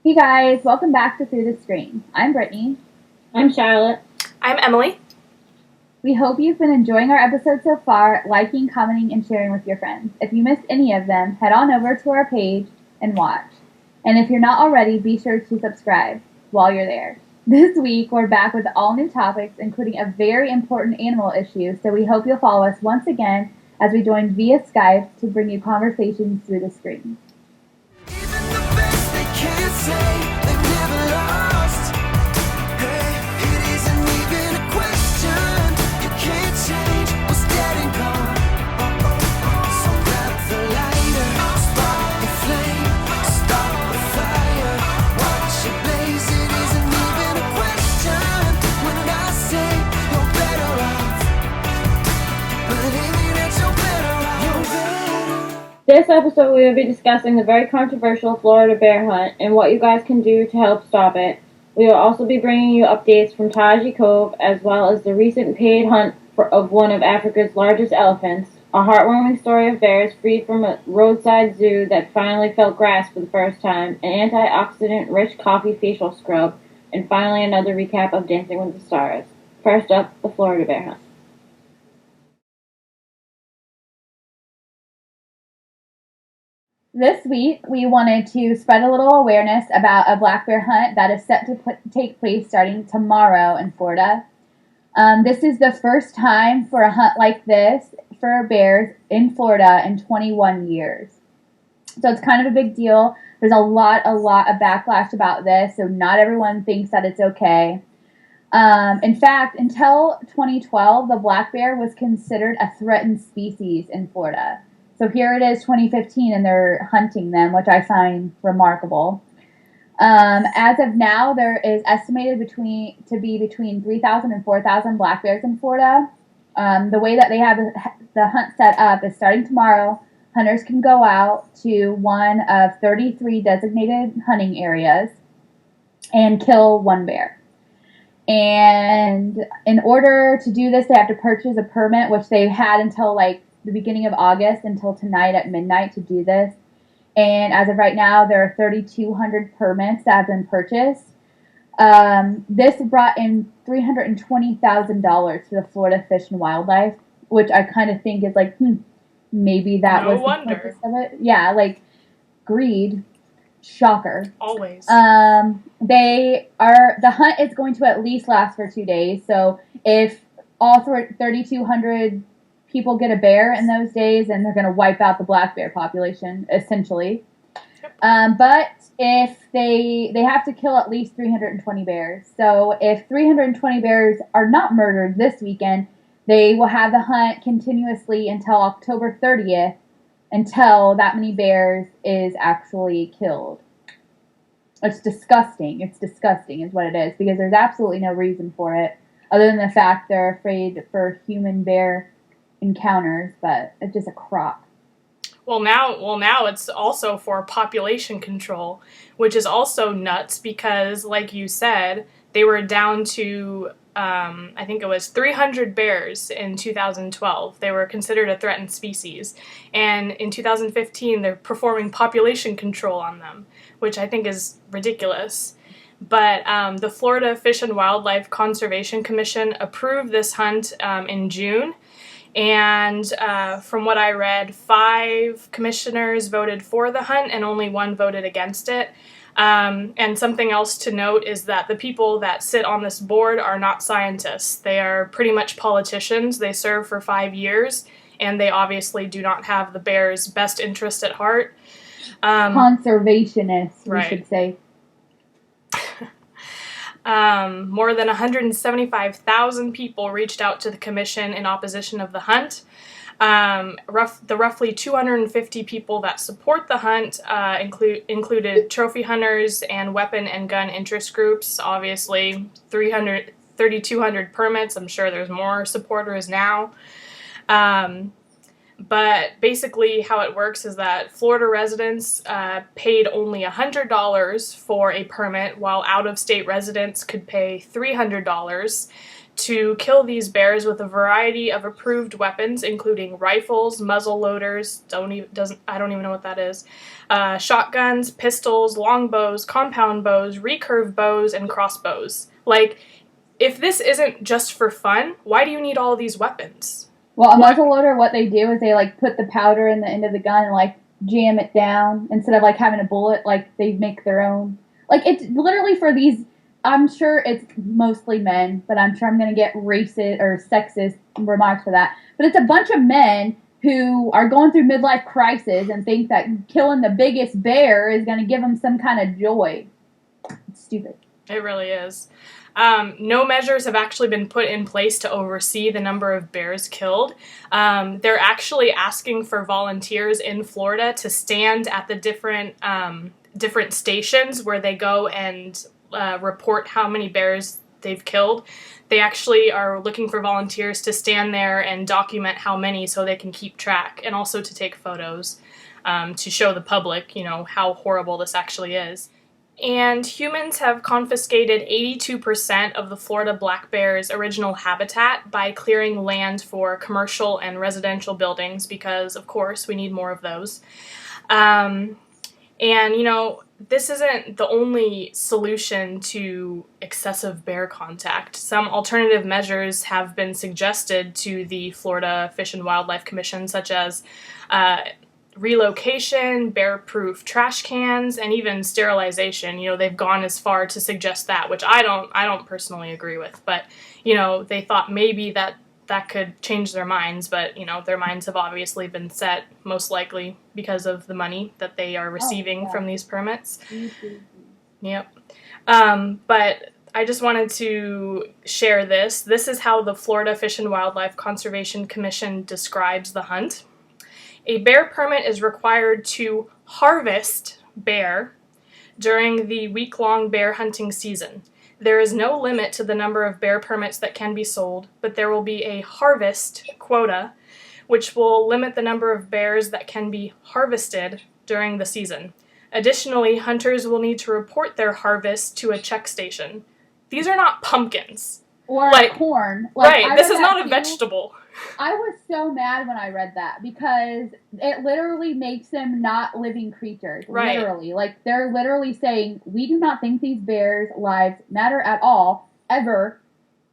Hey guys, welcome back to Through the Screen. I'm Brittany. I'm Charlotte. I'm Emily. We hope you've been enjoying our episodes so far, liking, commenting, and sharing with your friends. If you missed any of them, head on over to our page and watch. And if you're not already, be sure to subscribe while you're there. This week, we're back with all new topics, including a very important animal issue, so we hope you'll follow us once again as we join via Skype to bring you conversations through the screen. This episode we will be discussing the very controversial Florida bear hunt and what you guys can do to help stop it. We will also be bringing you updates from Taiji Cove as well as the recent paid hunt of one of Africa's largest elephants, a heartwarming story of bears freed from a roadside zoo that finally felt grass for the first time, an antioxidant-rich coffee facial scrub, and finally another recap of Dancing with the Stars. First up, the Florida bear hunt. This week, we wanted to spread a little awareness about a black bear hunt that is set to take place starting tomorrow in Florida. This is the first time for a hunt like this for bears in Florida in 21 years. So it's kind of a big deal. There's a lot of backlash about this, so not everyone thinks that it's okay. In fact, until 2012, the black bear was considered a threatened species in Florida. So here it is, 2015, and they're hunting them, which I find remarkable. As of now, there is estimated to be between 3,000 and 4,000 black bears in Florida. The way that they have the hunt set up is starting tomorrow. Hunters can go out to one of 33 designated hunting areas and kill one bear. And in order to do this, they have to purchase a permit, which they've had until the beginning of August until tonight at midnight to do this. And as of right now, there are 3,200 permits that have been purchased. This brought in $320,000 to the Florida Fish and Wildlife, which I kind of think is maybe that was the purpose of it. Yeah, greed. Shocker. Always. The hunt is going to at least last for 2 days. So if all 3,200 people get a bear in those days, and they're going to wipe out the black bear population, essentially. But if they have to kill at least 320 bears. So if 320 bears are not murdered this weekend, they will have the hunt continuously until October 30th, until that many bears is actually killed. It's disgusting. It's disgusting is what it is, because there's absolutely no reason for it, other than the fact they're afraid for human-bear encounters, but it's just a crop. Well, now it's also for population control, which is also nuts because, like you said, they were down to, I think it was 300 bears in 2012. They were considered a threatened species. And in 2015, they're performing population control on them, which I think is ridiculous. But the Florida Fish and Wildlife Conservation Commission approved this hunt in June. And from what I read, 5 commissioners voted for the hunt and only 1 voted against it. And something else to note is that the people that sit on this board are not scientists. They are pretty much politicians. They serve for 5 years, and they obviously do not have the bear's best interest at heart. Conservationists, we should say. More than 175,000 people reached out to the commission in opposition of the hunt. The roughly 250 people that support the hunt included trophy hunters and weapon and gun interest groups. Obviously, 3,200 permits. I'm sure there's more supporters now. But basically how it works is that Florida residents paid only $100 for a permit, while out-of-state residents could pay $300 to kill these bears with a variety of approved weapons, including rifles, muzzle loaders, I don't even know what that is, shotguns, pistols, longbows, compound bows, recurve bows, and crossbows. Like, if this isn't just for fun, why do you need all these weapons? Well, a muzzle loader, what they do is they, like, put the powder in the end of the gun and, like, jam it down instead of, like, having a bullet. Like, they make their own. Like, it's literally for these, I'm sure it's mostly men, but I'm sure I'm going to get racist or sexist remarks for that. But it's a bunch of men who are going through midlife crisis and think that killing the biggest bear is going to give them some kind of joy. It's stupid. It really is. No measures have actually been put in place to oversee the number of bears killed. They're actually asking for volunteers in Florida to stand at the different stations where they go and report how many bears they've killed. They actually are looking for volunteers to stand there and document how many so they can keep track, and also to take photos to show the public, how horrible this actually is. And humans have confiscated 82% of the Florida black bear's original habitat by clearing land for commercial and residential buildings because, of course, we need more of those. This isn't the only solution to excessive bear contact. Some alternative measures have been suggested to the Florida Fish and Wildlife Commission, such as relocation, bear-proof trash cans, and even sterilization. They've gone as far to suggest that, which I don't personally agree with. But, they thought maybe that could change their minds, but, their minds have obviously been set, most likely because of the money that they are receiving from these permits. Mm-hmm. Yep. But I just wanted to share this. This is how the Florida Fish and Wildlife Conservation Commission describes the hunt. A bear permit is required to harvest bear during the week-long bear hunting season. There is no limit to the number of bear permits that can be sold, but there will be a harvest quota, which will limit the number of bears that can be harvested during the season. Additionally, hunters will need to report their harvest to a check station. These are not pumpkins. Or corn. This is not a vegetable. I was so mad when I read that because it literally makes them not living creatures. Right. Literally. They're literally saying, we do not think these bears' lives matter at all, ever,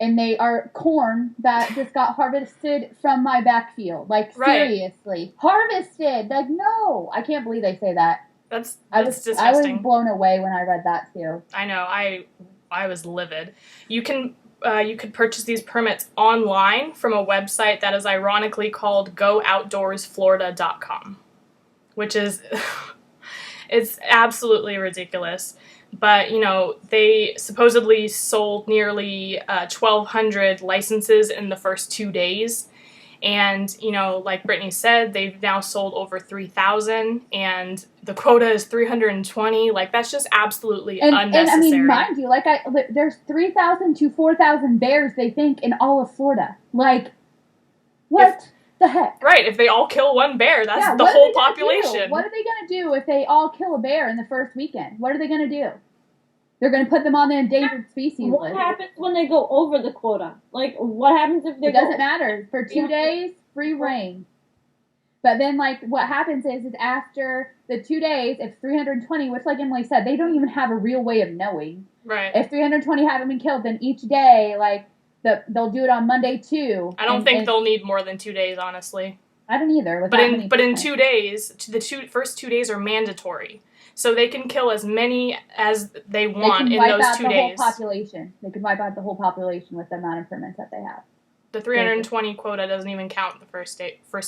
and they are corn that just got harvested from my backfield. Seriously. Harvested! No! I can't believe they say that. That's disgusting. I was blown away when I read that, too. I know. I was livid. You could purchase these permits online from a website that is ironically called GoOutdoorsFlorida.com, which is, it's absolutely ridiculous. But, they supposedly sold nearly 1,200 licenses in the first 2 days. And, like Brittany said, they've now sold over 3,000, and the quota is 320. That's just absolutely unnecessary. And mind you, there's 3,000 to 4,000 bears, they think, in all of Florida. What the heck? Right, if they all kill one bear, that's the whole population. What are they going to do if they all kill a bear in the first weekend? What are they going to do? They're going to put them on the endangered species list. What happens when they go over the quota? What happens if they It doesn't matter. For 2 days, free reign. But then, what happens is after the 2 days, if 320, which, like Emily said, they don't even have a real way of knowing. Right. If 320 haven't been killed, then each day, they'll do it on Monday, too. I don't think they'll need more than 2 days, honestly. I don't either. But in 2 days, the first 2 days are mandatory. So they can kill as many as they want in those 2 days. They could wipe out the whole population with the amount of permits that they have. The 320 quota doesn't even count the first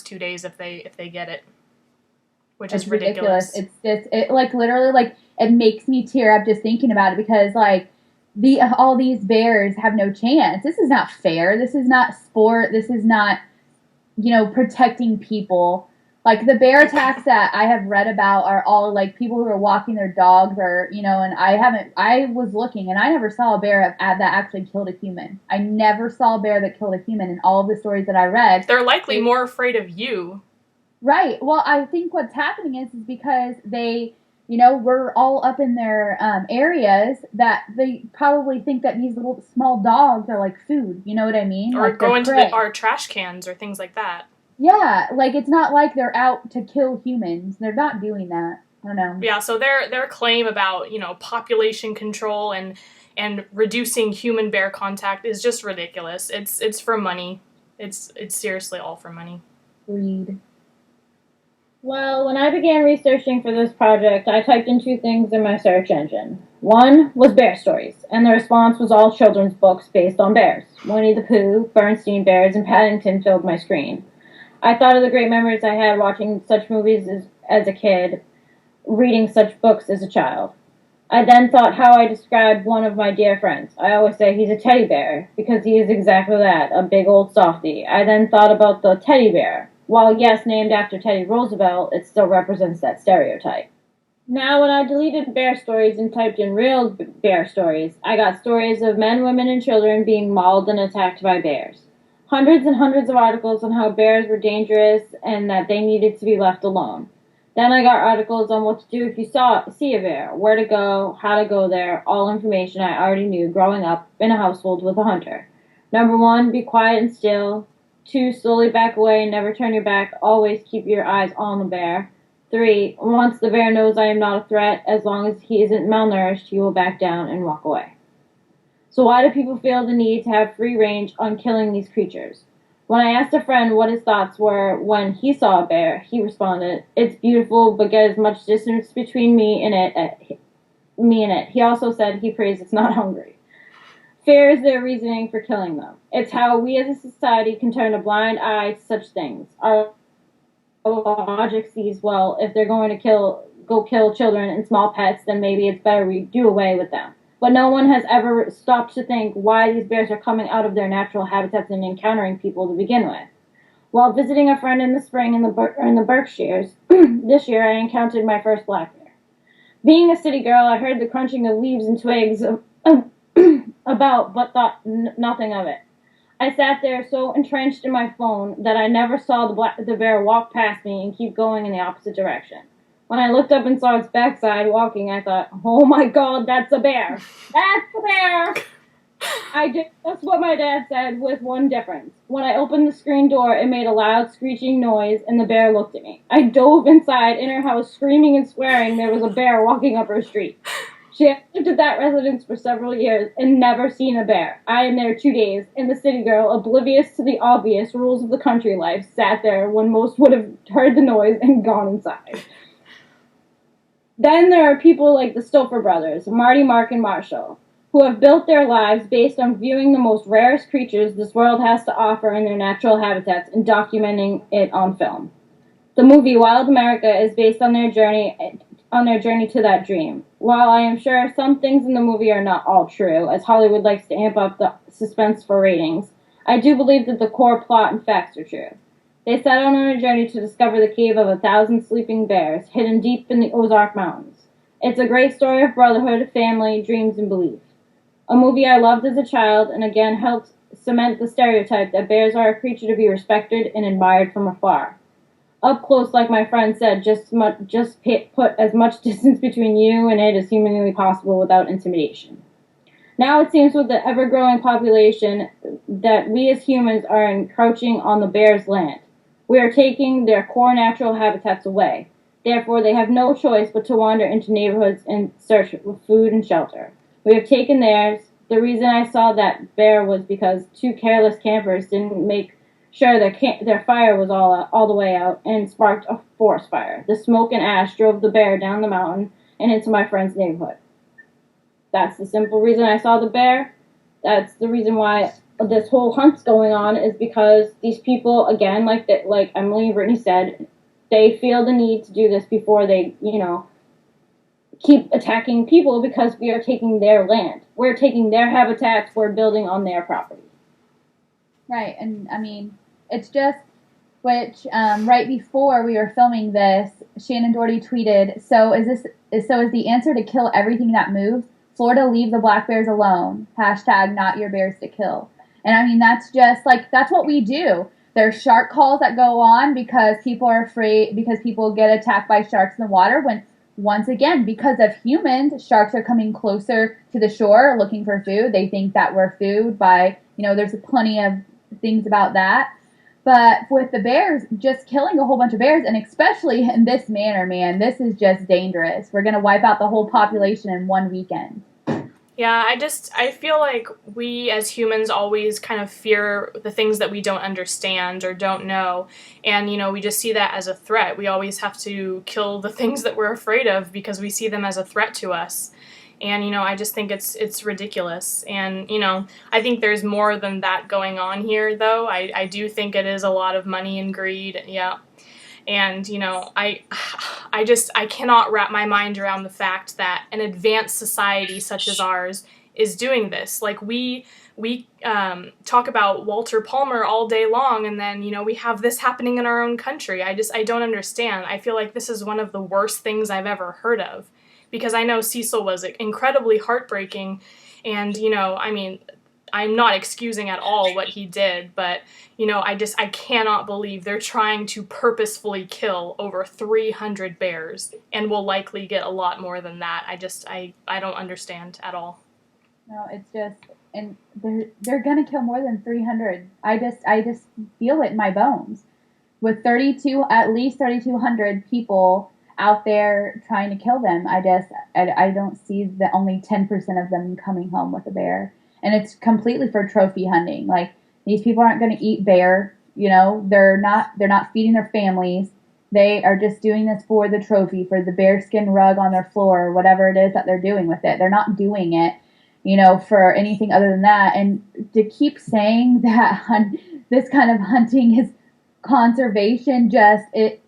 2 days if they get it, which is ridiculous. It's just literally it makes me tear up just thinking about it because all these bears have no chance. This is not fair. This is not sport. This is not protecting people. The bear attacks that I have read about are all people who are walking their dogs or, and I was looking and I never saw a bear that actually killed a human. I never saw a bear that killed a human in all of the stories that I read. They're likely more afraid of you. Right. Well, I think what's happening is because they You know, we're all up in their areas that they probably think that these little small dogs are like food. You know what I mean? Or like go into our trash cans or things like that. Yeah, like it's not like they're out to kill humans. They're not doing that. I don't know. Yeah, so their claim about, population control and reducing human bear contact is just ridiculous. It's for money. It's seriously all for money. Greed. Well, when I began researching for this project, I typed in 2 things in my search engine. One was bear stories, and the response was all children's books based on bears. Winnie the Pooh, Bernstein Bears, and Paddington filled my screen. I thought of the great memories I had watching such movies as a kid, reading such books as a child. I then thought how I described one of my dear friends. I always say he's a teddy bear, because he is exactly that, a big old softie. I then thought about the teddy bear. While, yes, named after Teddy Roosevelt, it still represents that stereotype. Now, when I deleted bear stories and typed in real bear stories, I got stories of men, women, and children being mauled and attacked by bears. Hundreds and hundreds of articles on how bears were dangerous and that they needed to be left alone. Then I got articles on what to do if you see a bear, where to go, how to go there, all information I already knew growing up in a household with a hunter. Number 1, be quiet and still. 2, slowly back away and never turn your back. Always keep your eyes on the bear. 3, once the bear knows I am not a threat, as long as he isn't malnourished, he will back down and walk away. So why do people feel the need to have free range on killing these creatures? When I asked a friend what his thoughts were when he saw a bear, he responded, "It's beautiful, but get as much distance between me and it. He also said he prays it's not hungry. Fear is their reasoning for killing them. It's how we as a society can turn a blind eye to such things. Our logic sees, well, if they're going to go kill children and small pets, then maybe it's better we do away with them. But no one has ever stopped to think why these bears are coming out of their natural habitats and encountering people to begin with. While visiting a friend in the spring in the Berkshires, this year I encountered my first black bear. Being a city girl, I heard the crunching of leaves and twigs about, but thought nothing of it. I sat there so entrenched in my phone that I never saw the bear walk past me and keep going in the opposite direction. When I looked up and saw its backside walking, I thought, oh my god, that's a bear! That's a bear! I did just what my dad said, with one difference. When I opened the screen door, it made a loud screeching noise, and the bear looked at me. I dove inside in her house, screaming and swearing there was a bear walking up her street. She had lived at that residence for several years and never seen a bear. I am there 2 days, and the city girl, oblivious to the obvious rules of the country life, sat there when most would have heard the noise and gone inside. Then there are people like the Stouffer brothers, Marty, Mark, and Marshall, who have built their lives based on viewing the most rarest creatures this world has to offer in their natural habitats and documenting it on film. The movie Wild America is based on their journey to that dream. While I am sure some things in the movie are not all true, as Hollywood likes to amp up the suspense for ratings, I do believe that the core plot and facts are true. They set out on a journey to discover the cave of 1,000 sleeping bears, hidden deep in the Ozark Mountains. It's a great story of brotherhood, family, dreams, and belief. A movie I loved as a child, and again helped cement the stereotype that bears are a creature to be respected and admired from afar. Up close, like my friend said, just put as much distance between you and it as humanly possible without intimidation. Now it seems with the ever-growing population that we as humans are encroaching on the bears' land. We are taking their core natural habitats away. Therefore, they have no choice but to wander into neighborhoods in search of food and shelter. We have taken theirs. The reason I saw that bear was because 2 careless campers didn't make sure their fire was all the way out and sparked a forest fire. The smoke and ash drove the bear down the mountain and into my friend's neighborhood. That's the simple reason I saw the bear. That's the reason why this whole hunt's going on, is because these people, again, like Emily and Brittany said, they feel the need to do this before they, keep attacking people, because we are taking their land. We're taking their habitats. We're building on their property. Right, and I mean, it's just, which right before we were filming this, Shannon Doherty tweeted, so is the answer to kill everything that moves? Florida, leave the black bears alone. # not your bears to kill. And I mean, that's just that's what we do. There's shark calls that go on because people are afraid, because people get attacked by sharks in the water, when once again, because of humans, sharks are coming closer to the shore looking for food. They think that we're food by, there's plenty of things about that. But with the bears, just killing a whole bunch of bears, and especially in this manner, man, this is just dangerous. We're going to wipe out the whole population in one weekend. Yeah, I feel like we as humans always kind of fear the things that we don't understand or don't know. And, we just see that as a threat. We always have to kill the things that we're afraid of because we see them as a threat to us. And, I just think it's ridiculous. And, I think there's more than that going on here, though. I do think it is a lot of money and greed. Yeah. And, I cannot wrap my mind around the fact that an advanced society such as ours is doing this. Like, we talk about Walter Palmer all day long, and then, we have this happening in our own country. I don't understand. I feel like this is one of the worst things I've ever heard of. Because I know Cecil was incredibly heartbreaking, and, I'm not excusing at all what he did, but, I cannot believe they're trying to purposefully kill over 300 bears, and will likely get a lot more than that. I don't understand at all. No, it's just, and they're gonna kill more than 300. I just feel it in my bones. With at least 3,200 people out there trying to kill them, I don't see the only 10% of them coming home with a bear. And it's completely for trophy hunting. Like, these people aren't going to eat bear, they're not feeding their families. They are just doing this for the trophy, for the bearskin rug on their floor, or whatever it is that they're doing with it. They're not doing it, for anything other than that. And to keep saying that this kind of hunting is conservation, it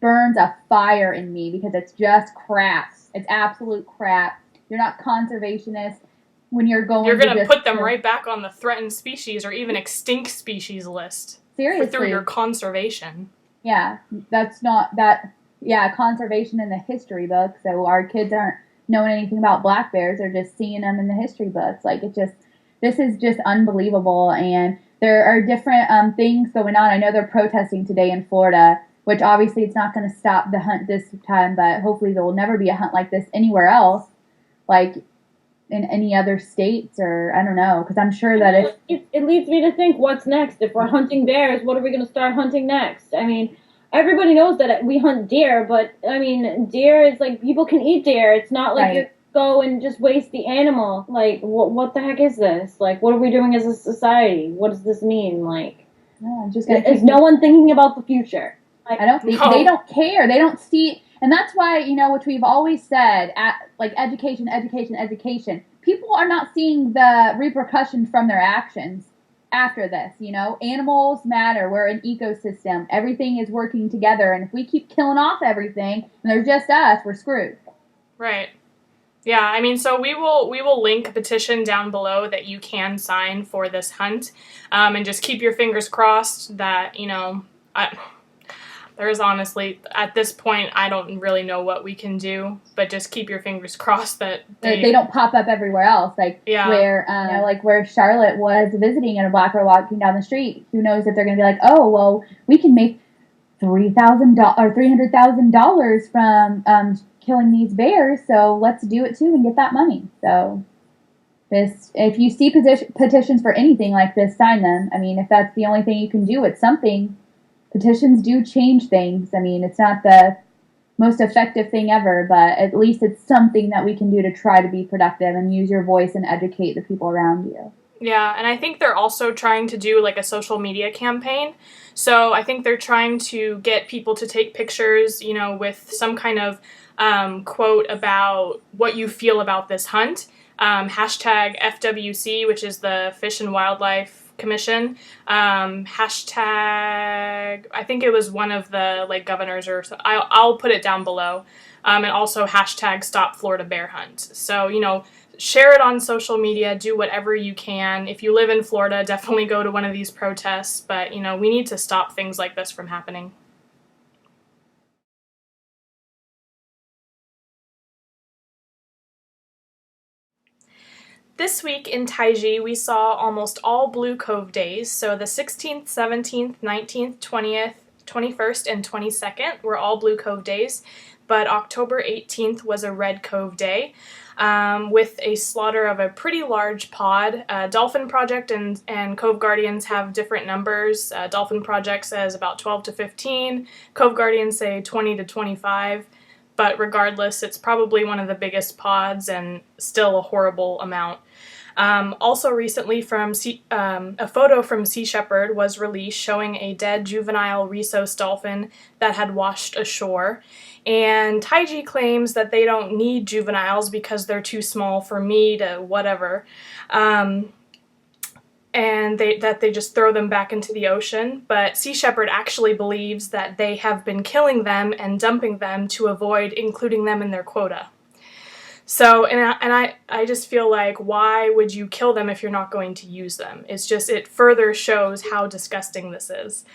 burns a fire in me, because it's just crap. It's absolute crap. You're not conservationists when you're going to put them right back on the threatened species or even extinct species list. Seriously. Through your conservation. Yeah, that's not that. Yeah, conservation in the history book. So our kids aren't knowing anything about black bears. They're just seeing them in the history books. Like, this is just unbelievable. And there are different things going on. I know they're protesting today in Florida, which obviously it's not going to stop the hunt this time, but hopefully there will never be a hunt like this anywhere else, like in any other states, or I don't know, because I'm sure that it leads me to think, what's next? If we're hunting bears, what are we going to start hunting next? I mean, everybody knows that we hunt deer, but I mean, deer is like, people can eat deer. It's not like you go and just waste the animal. Like, what the heck is this? Like, what are we doing as a society? What does this mean? Like, is no one thinking about the future? Like, I don't think they don't care. They don't see, and that's why, which we've always said, education. People are not seeing the repercussions from their actions after this. Animals matter. We're an ecosystem. Everything is working together, and if we keep killing off everything and they're just us, we're screwed. Right. Yeah, I mean, so we will link a petition down below that you can sign for this hunt, and just keep your fingers crossed that, there's honestly, at this point, I don't really know what we can do, but just keep your fingers crossed that they don't pop up everywhere else. Where Charlotte was visiting and a black girl walking down the street. Who knows if they're going to be like, oh, well, we can make $3,000 or $300,000 from killing these bears, so let's do it too and get that money. So if you see petitions for anything like this, sign them. I mean, if that's the only thing you can do, it's something. Petitions do change things. I mean, it's not the most effective thing ever, but at least it's something that we can do to try to be productive and use your voice and educate the people around you. Yeah, and I think they're also trying to do like a social media campaign. So I think they're trying to get people to take pictures, with some kind of quote about what you feel about this hunt. Hashtag FWC, which is the Fish and Wildlife Commission, hashtag, I think it was one of the governors, or so. I'll put it down below, and also hashtag Stop Florida Bear Hunt. So share it on social media, do whatever you can. If you live in Florida, definitely go to one of these protests, but we need to stop things like this from happening. This week in Taiji, we saw almost all Blue Cove days, so the 16th, 17th, 19th, 20th, 21st, and 22nd were all Blue Cove days. but October 18th was a Red Cove Day, with a slaughter of a pretty large pod. Dolphin Project and Cove Guardians have different numbers. Dolphin Project says about 12 to 15. Cove Guardians say 20 to 25. But regardless, it's probably one of the biggest pods and still a horrible amount. Also recently, a photo from Sea Shepherd was released showing a dead juvenile rhesus dolphin that had washed ashore. And Taiji claims that they don't need juveniles because they're too small for me to whatever. And that they just throw them back into the ocean. But Sea Shepherd actually believes that they have been killing them and dumping them to avoid including them in their quota. So, I just feel like, why would you kill them if you're not going to use them? It further shows how disgusting this is.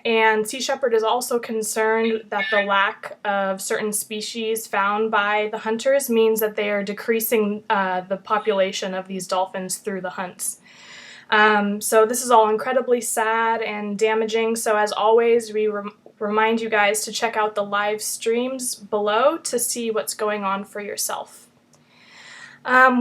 And Sea Shepherd is also concerned that the lack of certain species found by the hunters means that they are decreasing the population of these dolphins through the hunts. So this is all incredibly sad and damaging. So as always, we remind you guys to check out the live streams below to see what's going on for yourself.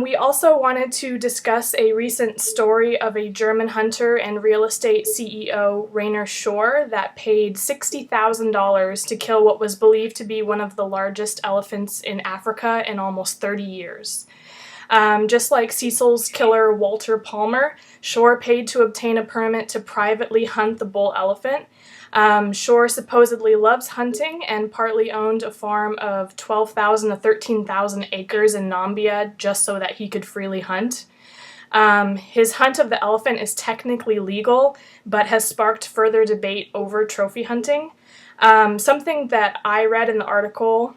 We also wanted to discuss a recent story of a German hunter and real estate CEO, Rainer Shore, that paid $60,000 to kill what was believed to be one of the largest elephants in Africa in almost 30 years. Just like Cecil's killer Walter Palmer, Shore paid to obtain a permit to privately hunt the bull elephant. Shore supposedly loves hunting and partly owned a farm of 12,000 to 13,000 acres in Nambia just so that he could freely hunt. His hunt of the elephant is technically legal, but has sparked further debate over trophy hunting. Something that I read in the article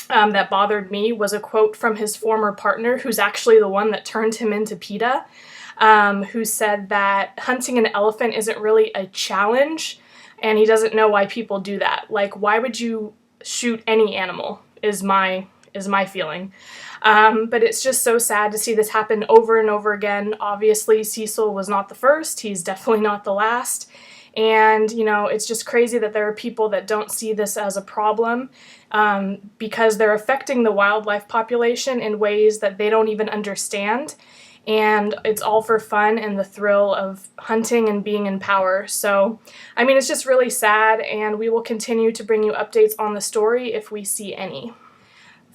that bothered me was a quote from his former partner, who's actually the one that turned him into PETA, who said that hunting an elephant isn't really a challenge, and he doesn't know why people do that. Like, why would you shoot any animal, is my feeling. But it's just so sad to see this happen over and over again. Obviously, Cecil was not the first. He's definitely not the last. And, it's just crazy that there are people that don't see this as a problem because they're affecting the wildlife population in ways that they don't even understand. And it's all for fun and the thrill of hunting and being in power. So, it's just really sad, and we will continue to bring you updates on the story if we see any.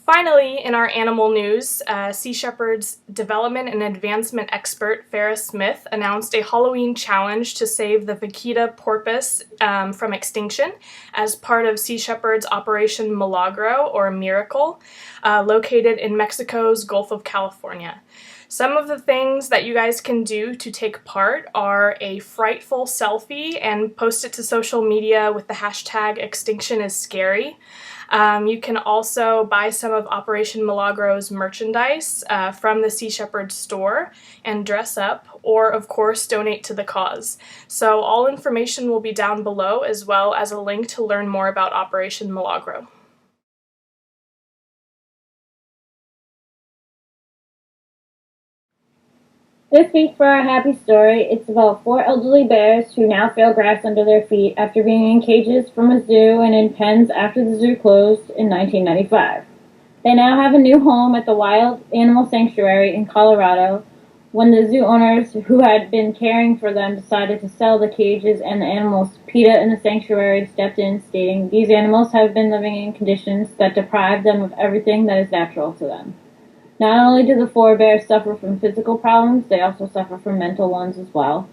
Finally, in our animal news, Sea Shepherd's development and advancement expert, Farrah Smith, announced a Halloween challenge to save the vaquita porpoise from extinction as part of Sea Shepherd's Operation Milagro, or Miracle, located in Mexico's Gulf of California. Some of the things that you guys can do to take part are a frightful selfie and post it to social media with the hashtag #ExtinctionIsScary. You can also buy some of Operation Milagro's merchandise from the Sea Shepherd store and dress up, or of course donate to the cause. So all information will be down below, as well as a link to learn more about Operation Milagro. This week for our happy story, it's about 4 elderly bears who now feel grass under their feet after being in cages from a zoo and in pens after the zoo closed in 1995. They now have a new home at the Wild Animal Sanctuary in Colorado when the zoo owners who had been caring for them decided to sell the cages and the animals. PETA and the sanctuary stepped in, stating these animals have been living in conditions that deprive them of everything that is natural to them. Not only do the 4 bears suffer from physical problems, they also suffer from mental ones as well.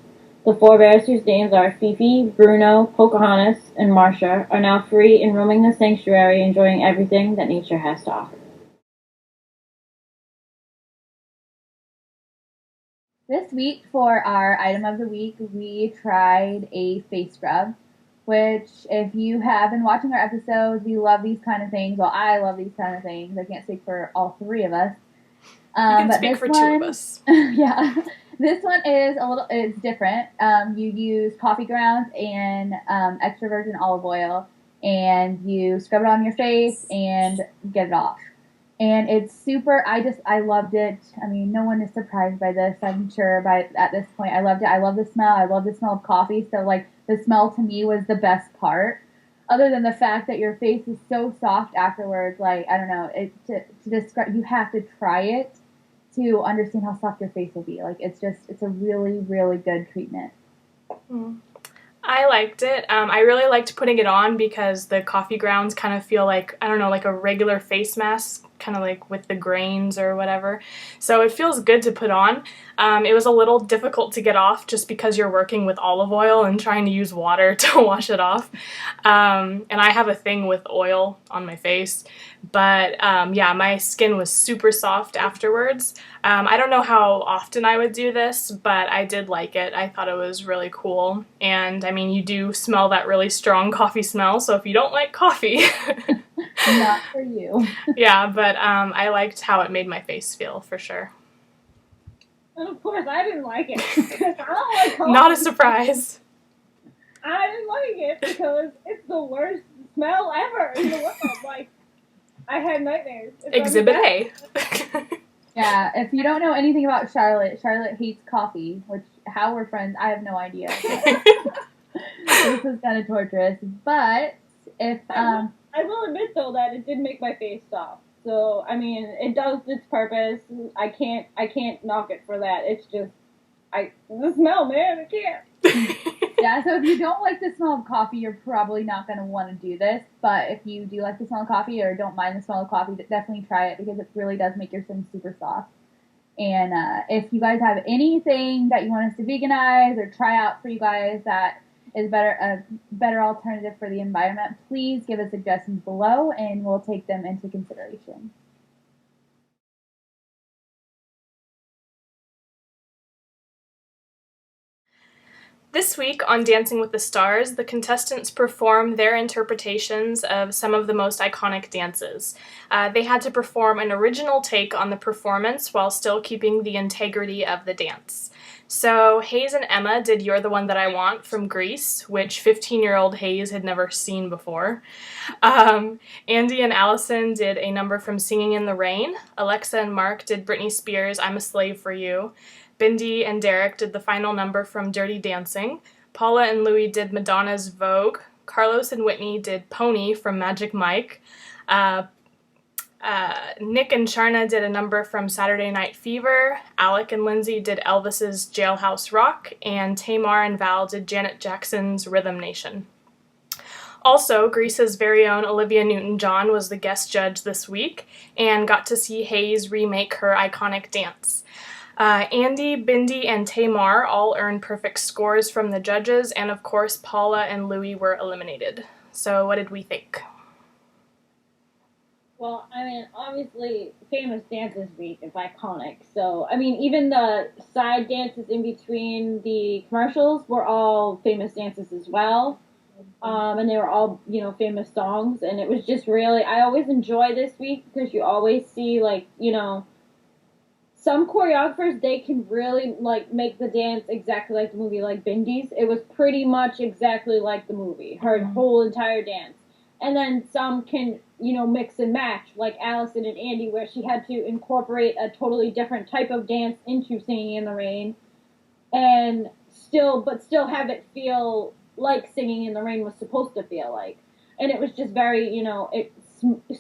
The 4 bears, whose names are Fifi, Bruno, Pocahontas, and Marcia, are now free and roaming the sanctuary, enjoying everything that nature has to offer. This week, for our item of the week, we tried a face scrub, which, if you have been watching our episodes, we love these kind of things. Well, I love these kind of things. I can't speak for all 3 of us. You can speak for 2 of us. Yeah. This one is different. You use coffee grounds and extra virgin olive oil, and you scrub it on your face and get it off. And it's super, I loved it. No one is surprised by this, I'm sure, at this point. I loved it. I love the smell. I love the smell of coffee. So, the smell to me was the best part. other than the fact that your face is so soft afterwards, like, I don't know, to describe, you have to try it to understand how soft your face will be. Like, it's a really, really good treatment. Mm. I liked it. I really liked putting it on because the coffee grounds kind of feel like, I don't know, like a regular face mask, kind of like with the grains or whatever. So it feels good to put on. It was a little difficult to get off just because you're working with olive oil and trying to use water to wash it off. And I have a thing with oil on my face. But yeah, my skin was super soft afterwards. I don't know how often I would do this, but I did like it. I thought it was really cool. And I mean, you do smell that really strong coffee smell, so if you don't like coffee... Not for you. Yeah, but I liked how it made my face feel, for sure. And of course, I didn't like it, because I don't like coffee. Not a surprise. I didn't like it, because it's the worst smell ever in the world. Like, I had nightmares. Exhibit A. Yeah, if you don't know anything about Charlotte hates coffee, which, how we're friends, I have no idea. This is kind of torturous, but if... I will admit, though, that it did make my face soft. So, I mean, it does its purpose. I can't knock it for that. It's just, the smell, man, I can't. Yeah, so if you don't like the smell of coffee, you're probably not going to want to do this. But if you do like the smell of coffee or don't mind the smell of coffee, definitely try it because it really does make your skin super soft. And if you guys have anything that you want us to veganize or try out for you guys that is a better alternative for the environment, please give us suggestions below and we'll take them into consideration. This week on Dancing with the Stars, the contestants performed their interpretations of some of the most iconic dances. They had to perform an original take on the performance while still keeping the integrity of the dance. So Hayes and Emma did You're the One That I Want from Grease, which 15-year-old Hayes had never seen before. Andy and Allison did a number from Singing in the Rain. Alexa and Mark did Britney Spears' I'm a Slave for You. Bindi and Derek did the final number from Dirty Dancing. Paula and Louie did Madonna's Vogue. Carlos and Whitney did Pony from Magic Mike. Nick and Sharna did a number from Saturday Night Fever. Alec and Lindsay did Elvis's Jailhouse Rock. And Tamar and Val did Janet Jackson's Rhythm Nation. Also, Grease's very own Olivia Newton-John was the guest judge this week and got to see Hayes remake her iconic dance. Andy, Bindi, and Tamar all earned perfect scores from the judges, and of course Paula and Louie were eliminated. So what did we think? Well, I mean, obviously, Famous Dances Week is iconic. So, I mean, even the side dances in between the commercials were all famous dances as well. And they were all, you know, famous songs. And it was just really, I always enjoy this week because you always see, like, you know, some choreographers, they can really, like, make the dance exactly like the movie, like Bindi's. It was pretty much exactly like the movie, her whole entire dance. And then some can, you know, mix and match, like Allison and Andy, where she had to incorporate a totally different type of dance into Singing in the Rain, and still have it feel like Singing in the Rain was supposed to feel like. And it was just very, you know, it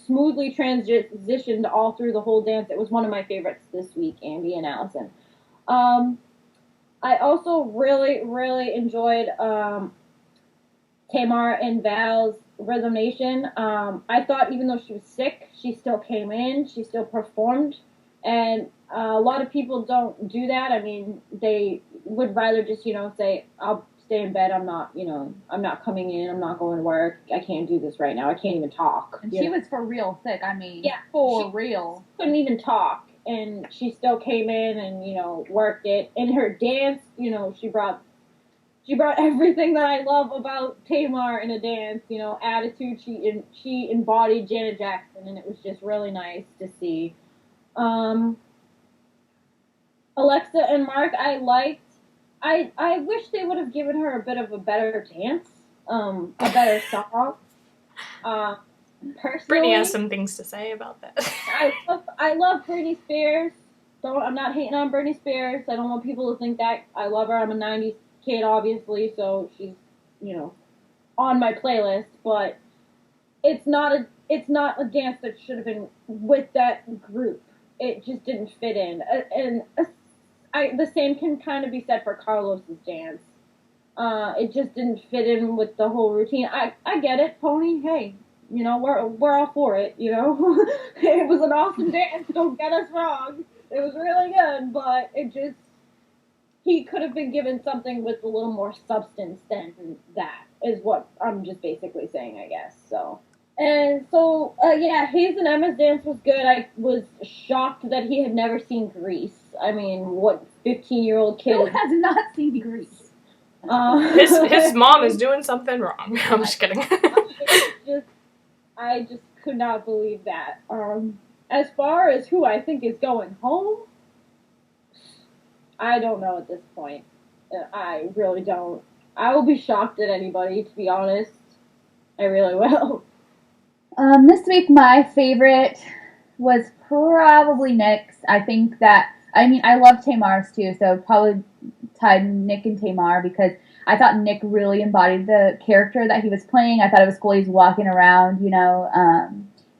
smoothly transitioned all through the whole dance. It was one of my favorites this week, Andy and Allison. I also really, really enjoyed Tamar and Val's Rhythm Nation. I thought even though she was sick, she still came in, she still performed, and a lot of people don't do that. I mean, they would rather just, you know, say, I'll stay in bed, I'm not coming in, I'm not going to work, I can't do this right now, I can't even talk. And she was for real sick, I mean, yeah, for real. Couldn't even talk, and she still came in and, you know, worked it. In her dance, you know, she brought everything that I love about Tamar in a dance, you know, attitude. She embodied Janet Jackson, and it was just really nice to see. Alexa and Mark, I liked. I wish they would have given her a bit of a better dance, a better song. Personally, Brittany has some things to say about that. I love Britney Spears. I'm not hating on Britney Spears. I don't want people to think that I love her. I'm a 90s kid, obviously, so she's, you know, on my playlist, but it's not a dance that should have been with that group. It just didn't fit in, and the same can kind of be said for Carlos's dance. It just didn't fit in with the whole routine. I get it, Pony. Hey, you know, we're all for it. You know, it was an awesome dance. Don't get us wrong. It was really good, but he could have been given something with a little more substance than that. Is what I'm just basically saying, I guess. So. And so, yeah, his and Emma's dance was good. I was shocked that he had never seen Grease. I mean, what 15-year-old kid who has not seen Grease? His mom is doing something wrong. I'm just kidding. I just could not believe that. As far as who I think is going home, I don't know at this point. I really don't. I will be shocked at anybody, to be honest. I really will. This week, my favorite was probably Nick's. I think that, I mean, I love Tamar's too, so probably tied Nick and Tamar because I thought Nick really embodied the character that he was playing. I thought it was cool. He's walking around, you know,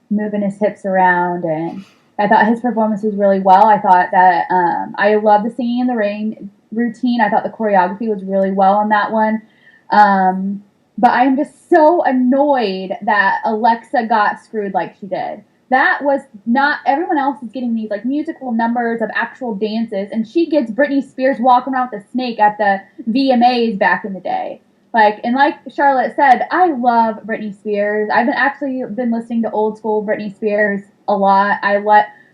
moving his hips around, and I thought his performance was really well. I thought that I love the Singing in the Rain routine. I thought the choreography was really well on that one. But I'm just so annoyed that Alexa got screwed like she did. That was not, everyone else is getting these like musical numbers of actual dances, and she gets Britney Spears walking around with a snake at the VMAs back in the day. Like Charlotte said, I love Britney Spears. I've been listening to old school Britney Spears a lot.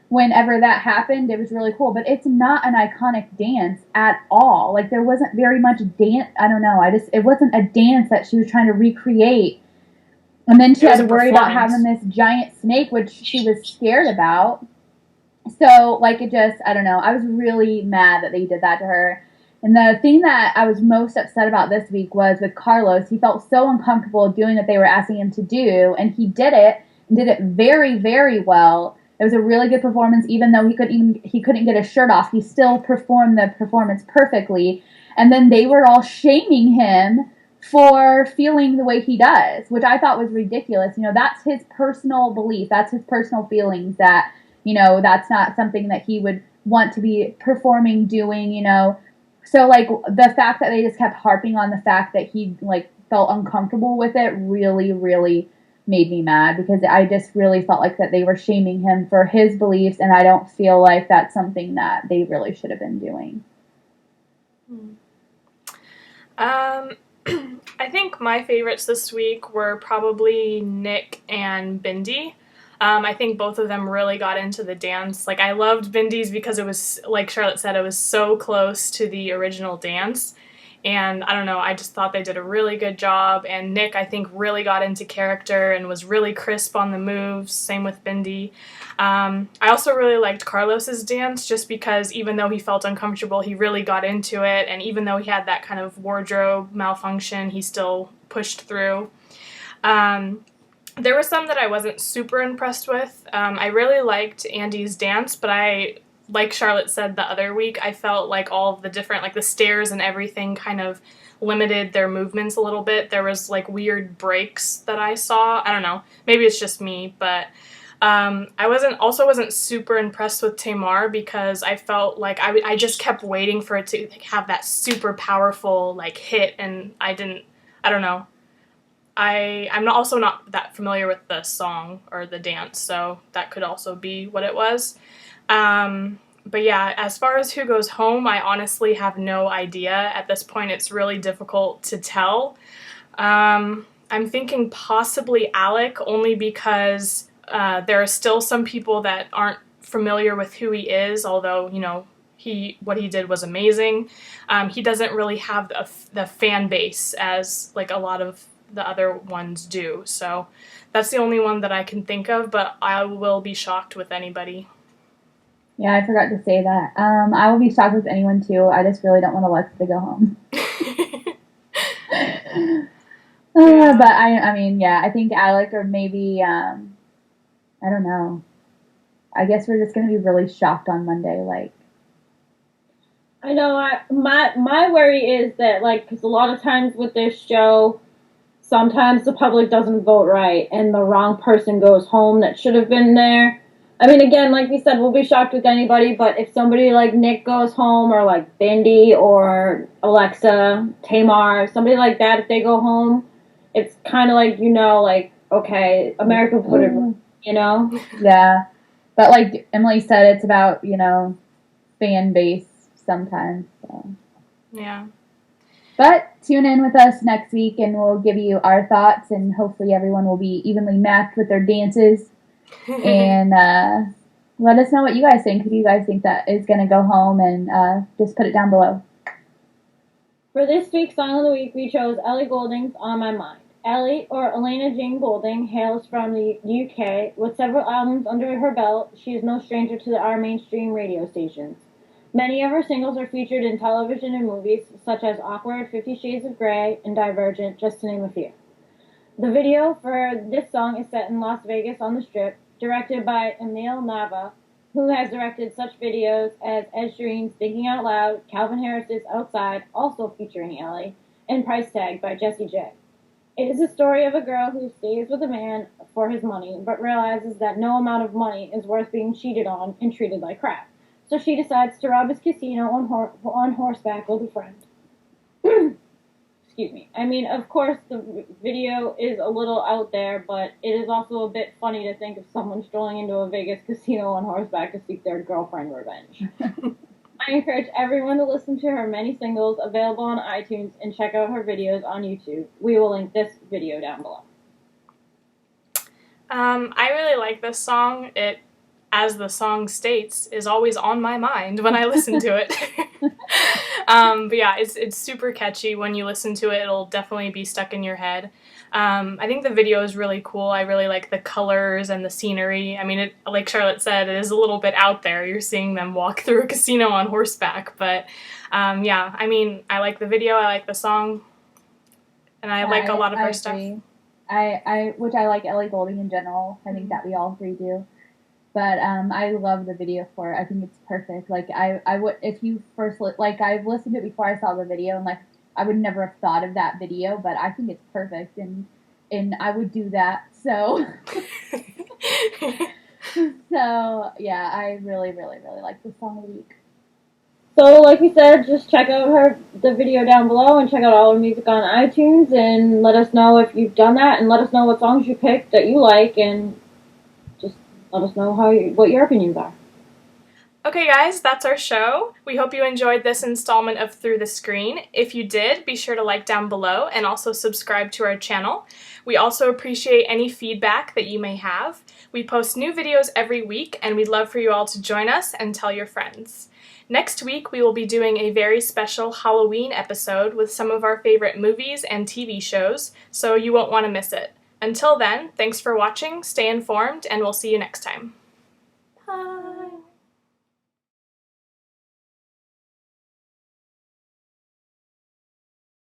Whenever that happened, it was really cool, but it's not an iconic dance at all. Like, there wasn't very much dance. I don't know. It wasn't a dance that she was trying to recreate. And then she had to worry about having this giant snake, which she was scared about. So, like, I don't know. I was really mad that they did that to her. And the thing that I was most upset about this week was with Carlos. He felt so uncomfortable doing what they were asking him to do, and he did it, and did it very, very well. It was a really good performance, even though he couldn't get his shirt off. He still performed the performance perfectly. And then they were all shaming him for feeling the way he does, which I thought was ridiculous. You know, that's his personal belief. That's his personal feelings that, you know, that's not something that he would want to be performing, doing, you know. So, like, the fact that they just kept harping on the fact that he, like, felt uncomfortable with it really, really made me mad, because I just really felt like that they were shaming him for his beliefs, and I don't feel like that's something that they really should have been doing. I think my favorites this week were probably Nick and Bindi. I think both of them really got into the dance. Like, I loved Bindi's because it was, like Charlotte said, it was so close to the original dance. And I don't know, I just thought they did a really good job. And Nick, I think, really got into character and was really crisp on the moves. Same with Bindi. I also really liked Carlos's dance, just because even though he felt uncomfortable, he really got into it. And even though he had that kind of wardrobe malfunction, he still pushed through. There were some that I wasn't super impressed with. I really liked Andy's dance, but like Charlotte said the other week, I felt like all of the different, like the stairs and everything kind of limited their movements a little bit. There was like weird breaks that I saw. I don't know. Maybe it's just me, but I wasn't super impressed with Tamar, because I felt like I just kept waiting for it to have that super powerful like hit, and I don't know. I'm also not that familiar with the song or the dance, so that could also be what it was. But yeah, as far as who goes home, I honestly have no idea. At this point, it's really difficult to tell. I'm thinking possibly Alec, only because there are still some people that aren't familiar with who he is, although, you know, what he did was amazing. He doesn't really have the fan base as like a lot of the other ones do. So that's the only one that I can think of, but I will be shocked with anybody. Yeah, I forgot to say that. I will be shocked with anyone too. I just really don't want Alexa to go home. But I mean, yeah, I think Alec, or maybe, I don't know. I guess we're just going to be really shocked on Monday, like. I know, my worry is that, like, because a lot of times with this show, sometimes the public doesn't vote right and the wrong person goes home that should have been there. I mean, again, like we said, we'll be shocked with anybody, but if somebody like Nick goes home, or like Bindi or Alexa, Tamar, somebody like that, if they go home, it's kind of like, like, okay, America put it, Yeah. But like Emily said, it's about, fan base sometimes. So. Yeah. But tune in with us next week and we'll give you our thoughts, and hopefully everyone will be evenly matched with their dances. And let us know what you guys think. Who do you guys think that is going to go home, and just put it down below. For this week's Song of the Week, we chose Ellie Goulding's On My Mind. Ellie, or Elena Jane Goulding, hails from the UK. With several albums under her belt, she is no stranger to our mainstream radio stations. Many of her singles are featured in television and movies, such as Awkward, 50 Shades of Grey, and Divergent, just to name a few. The video for this song is set in Las Vegas on the Strip, directed by Emil Nava, who has directed such videos as Ed Sheeran's Thinking Out Loud, Calvin Harris's Outside, also featuring Ellie, and Price Tag by Jessie J. It is a story of a girl who stays with a man for his money, but realizes that no amount of money is worth being cheated on and treated like crap. So she decides to rob his casino on horseback with a friend. Excuse me. I mean, of course, the video is a little out there, but it is also a bit funny to think of someone strolling into a Vegas casino on horseback to seek their girlfriend revenge. I encourage everyone to listen to her many singles available on iTunes and check out her videos on YouTube. We will link this video down below. I really like this song. It, as the song states, is always on my mind when I listen to it. But yeah, it's super catchy. When you listen to it, it'll definitely be stuck in your head. I think the video is really cool. I really like the colors and the scenery. I mean, it, like Charlotte said, it is a little bit out there. You're seeing them walk through a casino on horseback. But yeah, I mean, I like the video. I like the song. And I like a lot of her stuff. Which I like Ellie Goulding in general. I think that we all three do. But I love the video for it. I think it's perfect. Like, I would, if you first, I've listened to it before I saw the video, and, I would never have thought of that video, but I think it's perfect, and I would do that. So, yeah, I really, really, really like this song of the week. So, like we said, just check out the video down below, and check out all her music on iTunes, and let us know if you've done that, and let us know what songs you picked that you like, and just let us know what your opinions are. Okay guys, that's our show. We hope you enjoyed this installment of Through the Screen. If you did, be sure to like down below and also subscribe to our channel. We also appreciate any feedback that you may have. We post new videos every week, and we'd love for you all to join us and tell your friends. Next week, we will be doing a very special Halloween episode with some of our favorite movies and TV shows, so you won't want to miss it. Until then, thanks for watching, stay informed, and we'll see you next time. Bye!